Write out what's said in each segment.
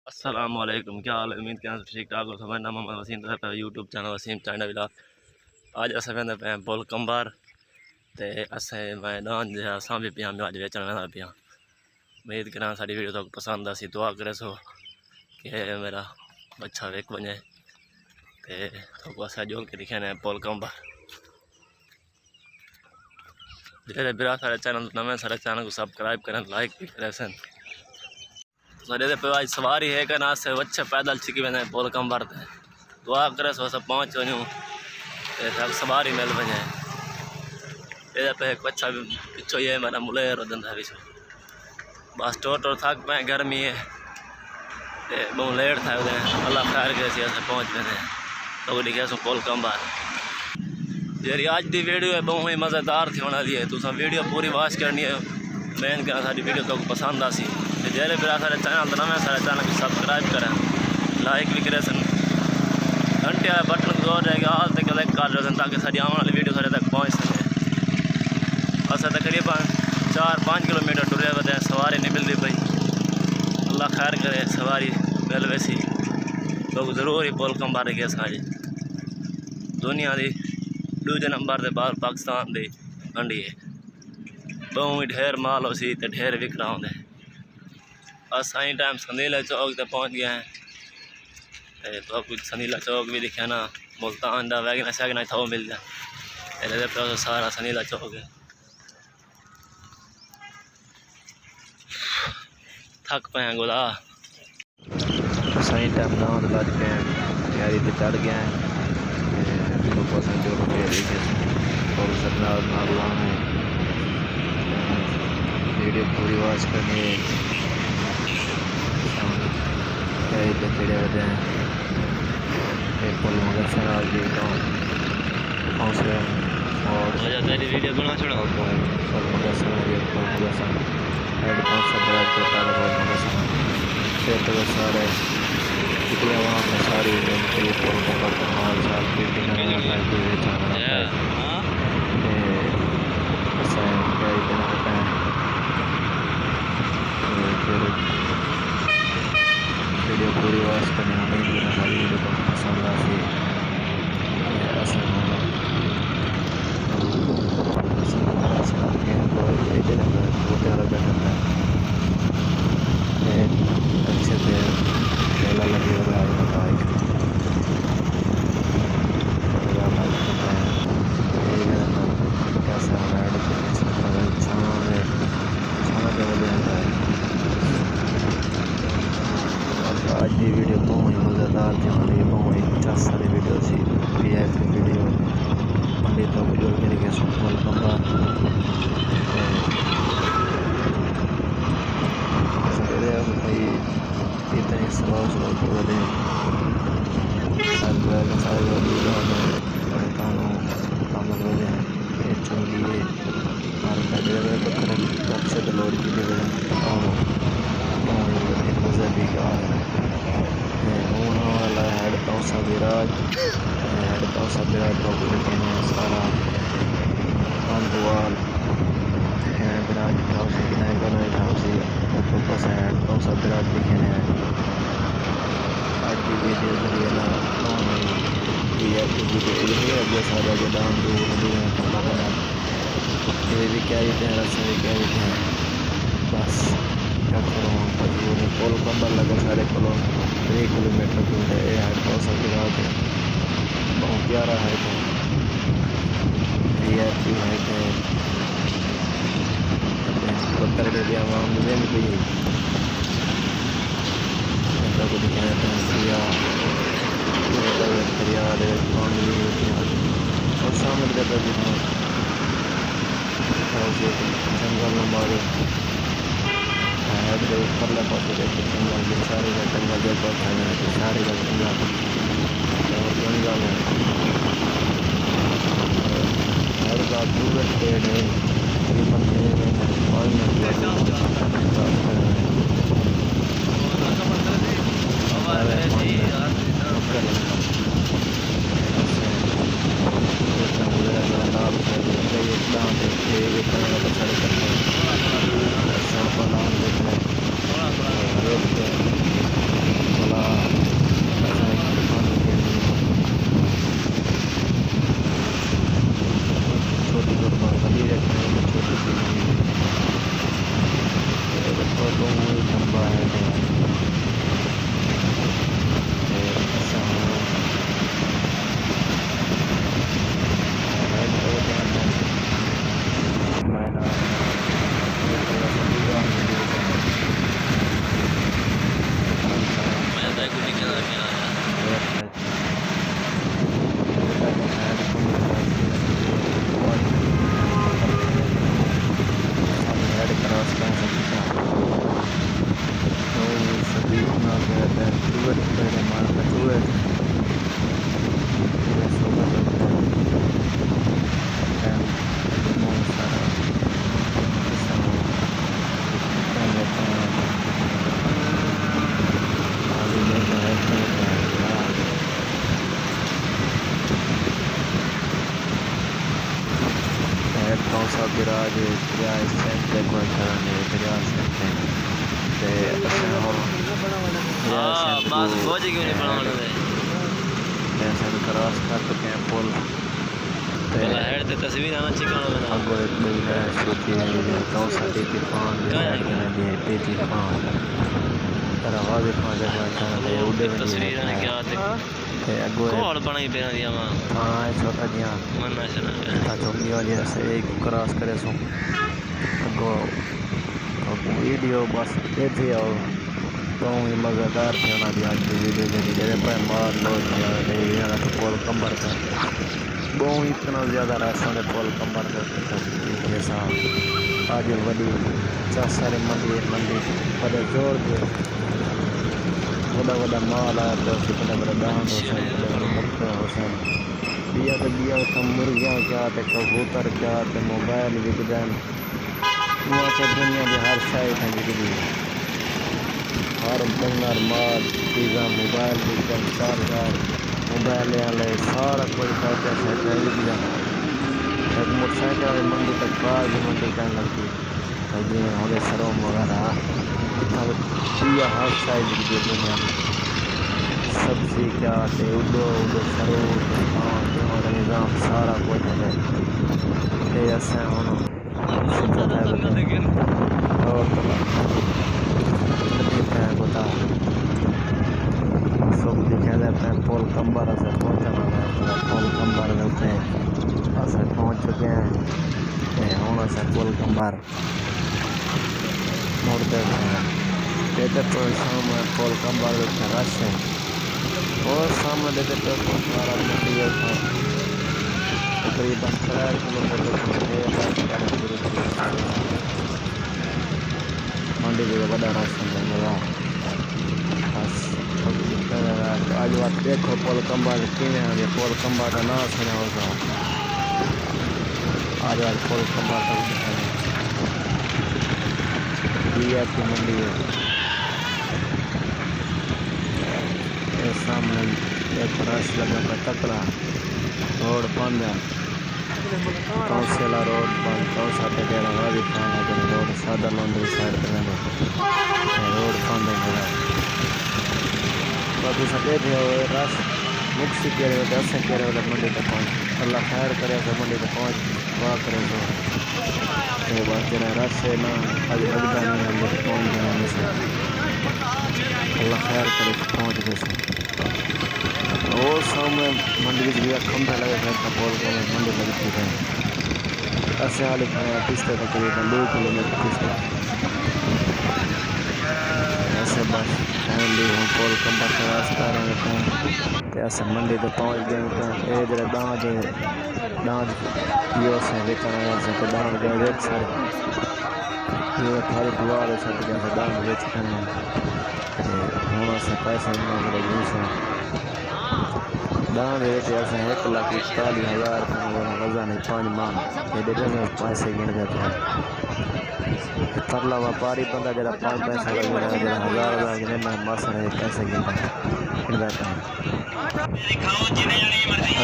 अस्सलामुअलैकुम, क्या हाल है? उम्मीद के ठीक ठाक हो। मेरा नाम मोहम्मद वसीम है, YouTube channel Waseem China Villa. अज अस वेंदे पे पुल कंबार ते असें मैदान जो है असां भी पिया अज वेचण वेंदा पिया। उम्मीद करा साड़ी वीडियो तक पसंद आसी, दुआ करे सो कि मेरा बच्चा विक वने ते तो अस जोल के दिखे ने पुल कंबार। जेरे बिरा सारे चैनल नवे सारे चैनल को सब्सक्राइब करें, लाइक भी करें सन। मेरे पे आज सवारी है कि ना से बच्चे पैदल छिकी वेंदे पुल कंबार ते दुआ करे सो सब पहुँच वनूं ते सवारी मिल वने। ये पे एक बच्चा भी पिछो ये मेरा मुलेर दंदा पिछो बस टोटो थक पे गर्मी है ते बहुत लेट था उधर। अल्लाह खैर के ऐसे पहुँच वेंदे तो लिखे सो पुल कंबार। जी आज की वीडियो है बहुत ही मज़ेदार थी होने वाली है, तुम वीडियो पूरी वॉच करनी है। मेन क्या सारी वीडियो तो पसंद आसी जेरे फिर सारे चैनल तो नवे सारे चैनल को सब्सक्राइब करें, लाइक भी करें सन, घंटे वाले बटन को जोर रहेगा हाल तक लाइक कर रहे सन ताकि सारी आने वाली वीडियो सारे तक पहुँच सके। अस तकरीबन 4-5 किलोमीटर टुरे वे सवारी नहीं मिलती पई। अल्लाह खैर करे सवारी मिल वैसी लोग जरूर ही पुल कंबार गए सारी दुनिया की दूजे नंबर से बाहर पाकिस्तान की मंडी है। बहुत ही ढेर माल उसी तो ढेर विक रहा होंगे। बस सही टाइम संदीला चौक तक पहुँच गए हैं तो कुछ संदीला चौक भी दिखे ना, मुल्तान का वैगना शैगना था वो मिल जाए। सारा संदीला चौक है। थक पे हैं गुला सही टाइम ना बज गए तैयारी पे चढ़ गए हैं जो वीडियो पूरी वॉच करनी है। तैयारी पे चढ़े होते हैं पुल मगर सराज और तेरी वीडियो बना छोड़ा पुल मगर सारे वहाँ में सारी पुल मगर माल साल वीडियो पूरी वॉच करनी उम्मीद हमारी वीडियो को पसंद आती अच्छे से मेला लगे हुए बाइक कैसा आज की वीडियो बहुत ही मज़ेदार थी हमारी, बहुत ही 50 सारी वीडियो थी VIP वीडियो मंडी तो वीडियो मेरे के पुल कंबार भाई इतने सवाल बोले सारे चुंगी से लोड की मज़ा भी का वाला हेड तौसा विराज सारा अंदवाल विराज हाउस हेड तौसा विराज लिखे हैं। आज की वीडियो वीडियो सारा जो डाउन ये भी क्या हैं रस्ते भी क्या हैं बस क्या करूँ पुल कंबार लगा सारे को 3 किलोमीटर दूर है। ये हेड तौसा विराज है, बहुत प्यारा है VIP है पत्थर के दिया वहाँ मुझे भी कोई को दिखाया था और सामने जगह भी जंगल में मारे परले पास जंगल सारे जंगल सारे जंगल हर बात दूर पेड़ है कौन सा गिराज सेंटर कोई करने गिराज सेंटर ते असां हाँ बस बोझ क्यों नहीं बनाने दे ऐसा क्रॉस कर चुके हैं पुल पहला हेड ते तस्वीर आना चिकाना बना अगो एक बिल्ला शुती है कौन सा टीटी पान दे टीटी पान तेरा वादे पान जगह करने उड़े में तस्वीर आने क्या आते ते अगो कौन बनाई बेना दिया मां हां छोटा दिया मन्ना चला ता चौकी वाली से एक क्रॉस करे सो अगो वीडियो बस ये थी और तो ही मज़ेदार थे ना भी आज की वीडियो जैसे पर मार लो ये यार तो पोल कंबर का बहुत इतना ज़्यादा रास्ता ने पोल कंबर का जैसा आज बड़ी चार सारे मंडी बड़े जोर के बड़ा माल आया तो कितने बड़े दान हुसैन दिया तो मुर्गियाँ क्या थे कबूतर क्या थे मोबाइल बिक जाए वहाँ से दुनिया की हर साइड है बिजली हर बंगार माल चीज़ा मोबाइल बिकन चार्जर मोबाइल वाले सारा कुछ पैसा दिया एक मोटरसाइकिल वाली मंडी तक कार की मंडी कहने लगती जी हमारे सरोम वगैरह दिया हर साइड बिजली दुनिया में सब्जी क्या थे उडो सरो हमारा निज़ाम सारा कुछ है ये ऐसे होना और बता सब दिखा जाता है पोल कंबर से पहुँचना है पोल कंबर होते हैं ऐसे पहुँच चुके हैं होना से पोल कंबर मुड़ते हैं देते तो सामने पोल कंबर होते रश है और सामने देते तो सारा मटीरियल था तकरीबन 4 किलोमीटर मंडी जगह बड़ा रास्ता है बस आज बात देखो पोल कंबर किमें पोल कंबर का ना सुना होगा आज पोल कंबर की मंडी है सामने एक रश लगा का तकड़ा रोड बंद है कौंसिला रोड बंद कौन सा टेरा वाली खाना रोड सादा लॉन्ड्री साइड पे रोड बंद है बाकी सके थे रश मुक्सी के दस के मंडी तक पहुँच अल्लाह खैर करे तो मंडी तक पहुँच दुआ करे तो बस जरा रश है ना आज लगता नहीं अंदर पहुँच जाने से अल्लाह खैर करे पहुँच गए और सामने मंडी भी खंभे लगे थे पोल के मंडी लगती है ऐसे हाल खाया पिछले तकरीबन 2 किलोमीटर पिछले ऐसे बस फैमिली हम पोल कंबर का रास्ता रहे थे ऐसे मंडी तो पहुँच गए थे ये जरा दाँज ये से लेकर आया से तो दाँज गए देख सारे ये थारी दुआ है सब जैसे दाँज बेच करने होना से पैसे मिलने यूज है दान रेट ऐसे 1,41,000 वजन है 5 मान ये देते हैं पैसे गिन देते हैं परला व्यापारी बंदा जरा 5 पैसा लगा जरा 1,000 गिने मैं मासा है पैसे गिन देता है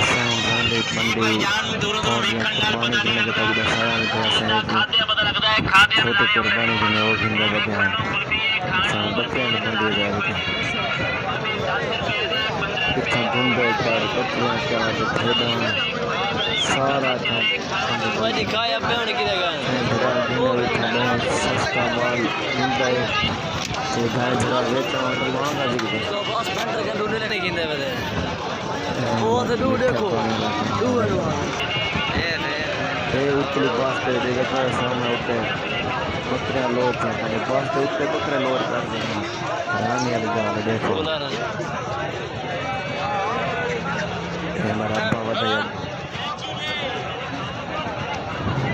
असम गांधी मंडी पानी पीने के तक दसाया में पैसे छोटे कुर्बानी के वो गिन देते हैं बच्चे मंडी जाते हैं इतना धुंधे कर कपड़ियाँ क्या खेदा सारा दिखाया पेड़ की जगह सस्ता माल मिलता है तो गाय जरा बेचना तो महंगा बिकता है वो तो देखो ये उतली बस पे देखो सामने उठे बकरे लोड थे पहले बस पे उठे बकरे लोड कर रहे हैं रानी वाली गाल देखो ये मेरा अब्बा बताया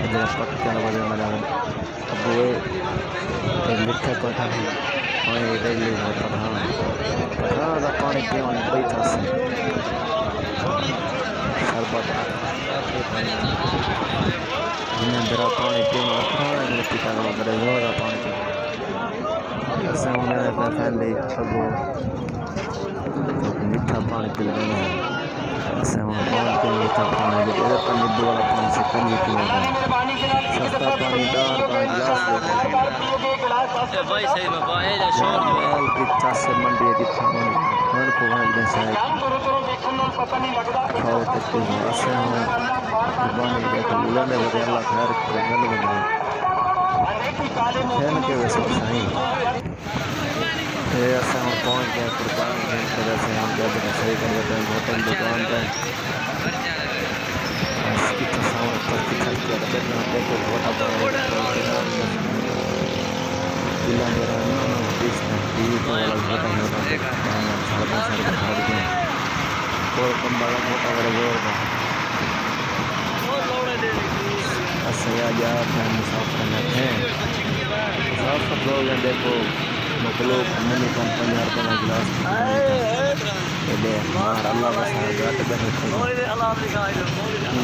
इधर पक्का वाले मेरा अब ये लिखा पता है पानी डेली पता दा पानी क्यों बैठा से शरबत जिन्हें मेरा पानी पीना खाना है पिता का मेरे जोरा पानी ऐसे उन्हें पहले अब मीठा पानी पी लेना है ऐसे हम पानी के मीठा पानी के इधर पर नींबू वाला पानी से कम ही पीना है सस्ता पानी दार पानी गिलास ए भाई सही में बाहे जा शोर एल की चास से मंडी की थाने हर को वहां दे शायद खाओ तो ऐसे हम बानी के बुलाने वाले अल्लाह खैर करे गल बना खेल के वैसे सही ये ऐसे हम पहुंच गए कुर्बान के तरह से हम जब सही कर देते हैं होटल दुकान पे इसकी तस्वीर पर दिखाई दे रहा है देखो छोटा बड़ा जिला मेरा ना बीच में टीवी को अलग होता है सारा के और कम बड़ा मोटा बड़ा जोर का ऐसे आ जा फैन मुसाफिर हैं मुसाफिर लोग हैं देखो मतलब मनी कंपनी हर तरह गिलास ये मार अल्लाह बसा जाते बैठे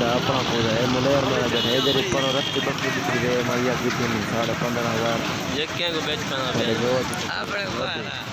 अपना को है मुलेर में अगर है इधर पर रत्ती बकरी बिक्री है मारिया की 15,000 ये क्या को बेच पाना जो